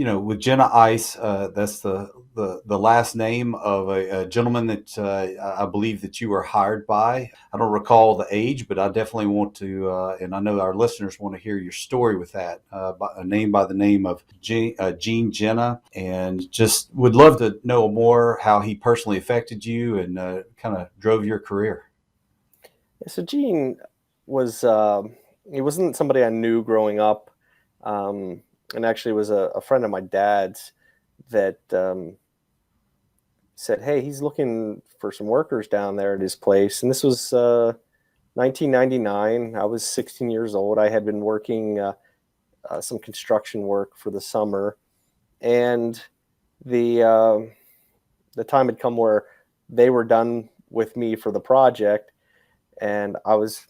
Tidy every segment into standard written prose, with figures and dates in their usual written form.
with Jenna Ice, that's the last name of a gentleman that I believe that you were hired by. I don't recall the age, but I definitely want to, and I know our listeners want to hear your story with that. A name by the name of Gene Genna, and just would love to know more how he personally affected you and kind of drove your career. Yeah, so Gene was he wasn't somebody I knew growing up, and actually was a friend of my dad's that said, "Hey, he's looking for some workers down there at his place." And this was 1999. I was 16 years old. I had been working some construction work for the summer, and the time had come where they were done with me for the project, and I was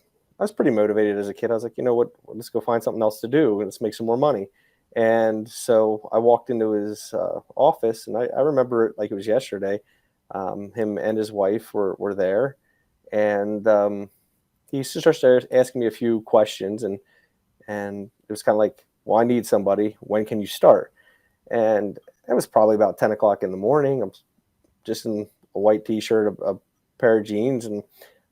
pretty motivated as a kid. I was like, you know what, let's go find something else to do and let's make some more money. And so I walked into his office, and I remember it like it was yesterday. Him and his wife were there, and he started asking me a few questions, and it was kind of like, well, I need somebody. When can you start? And it was probably about 10 o'clock in the morning. I'm just in a white t-shirt, a pair of jeans, and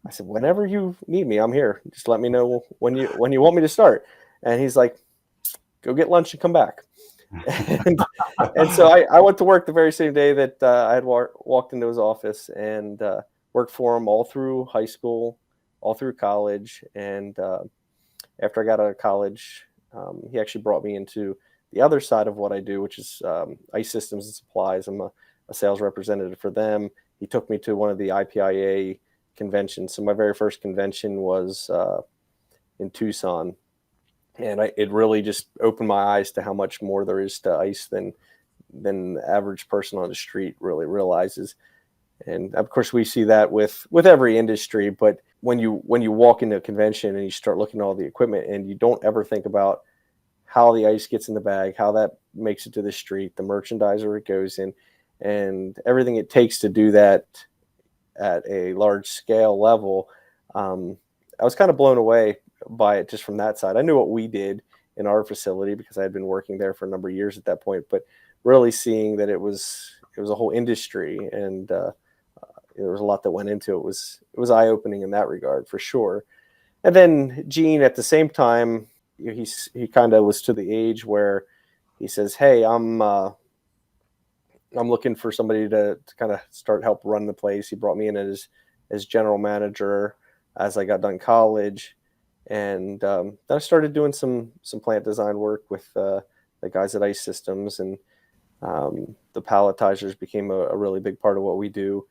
I said, whenever you need me, I'm here. Just let me know when you want me to start. And he's like, go get lunch and come back. and and so I went to work the very same day that I had walked into his office, and worked for him all through high school, all through college. And after I got out of college, he actually brought me into the other side of what I do, which is ice systems and supplies. I'm a sales representative for them. He took me to one of the IPIA conventions. So my very first convention was in Tucson, and it really just opened my eyes to how much more there is to ice than the average person on the street really realizes. And of course, we see that with every industry. But when you walk into a convention and you start looking at all the equipment, and you don't ever think about how the ice gets in the bag, how that makes it to the street, the merchandiser it goes in, and everything it takes to do that at a large scale level, I was kind of blown away by it just from that side. I knew what we did in our facility because I had been working there for a number of years at that point, but really seeing that it was a whole industry, and there was a lot that went into it. Was eye opening in that regard for sure. And then Gene, at the same time, he kind of was to the age where he says, "Hey, I'm looking for somebody to kind of start help run the place." He brought me in as general manager as I got done college, and then I started doing some plant design work with the guys at Ice Systems, and the palletizers became a really big part of what we do.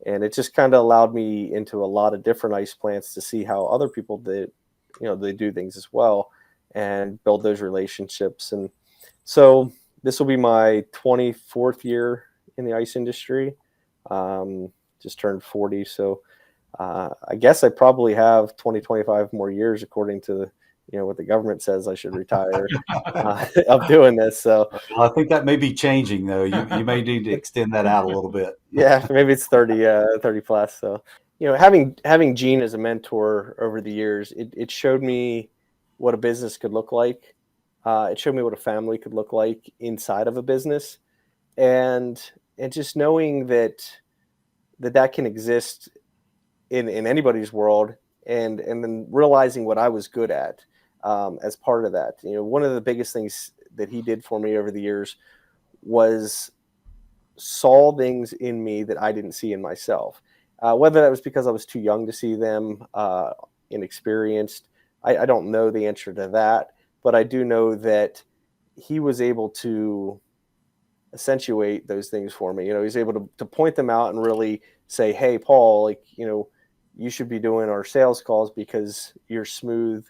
And it just kind of allowed me into a lot of different ice plants to see how other people did, they do things as well, and build those relationships. And so this will be my 24th year in the ice industry. Just turned 40. So I guess I probably have 20, 25 more years, according to what the government says I should retire of doing this. So Well, I think that may be changing, though. You may need to extend that out a little bit. yeah, maybe it's 30 plus. So, having Gene as a mentor over the years, it showed me what a business could look like. It showed me what a family could look like inside of a business, and just knowing that can exist in anybody's world, and then realizing what I was good at as part of that. One of the biggest things that he did for me over the years was saw things in me that I didn't see in myself. Whether that was because I was too young to see them, inexperienced, I don't know the answer to that, but I do know that he was able to accentuate those things for me. He's able to point them out and really say, "Hey, Paul, you should be doing our sales calls because you're smooth,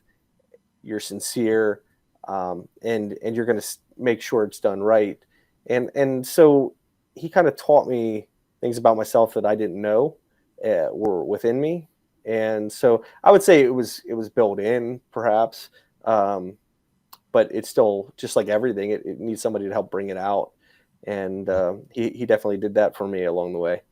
you're sincere, and you're going to make sure it's done right." And so he kind of taught me things about myself that I didn't know were within me. And so I would say it was built in, perhaps, but it's still just like everything. It needs somebody to help bring it out, and he definitely did that for me along the way.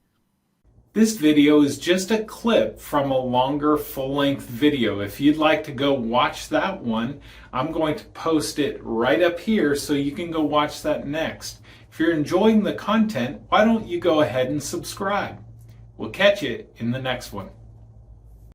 This video is just a clip from a longer full-length video. If you'd like to go watch that one, I'm going to post it right up here so you can go watch that next. If you're enjoying the content, why don't you go ahead and subscribe? We'll catch you in the next one.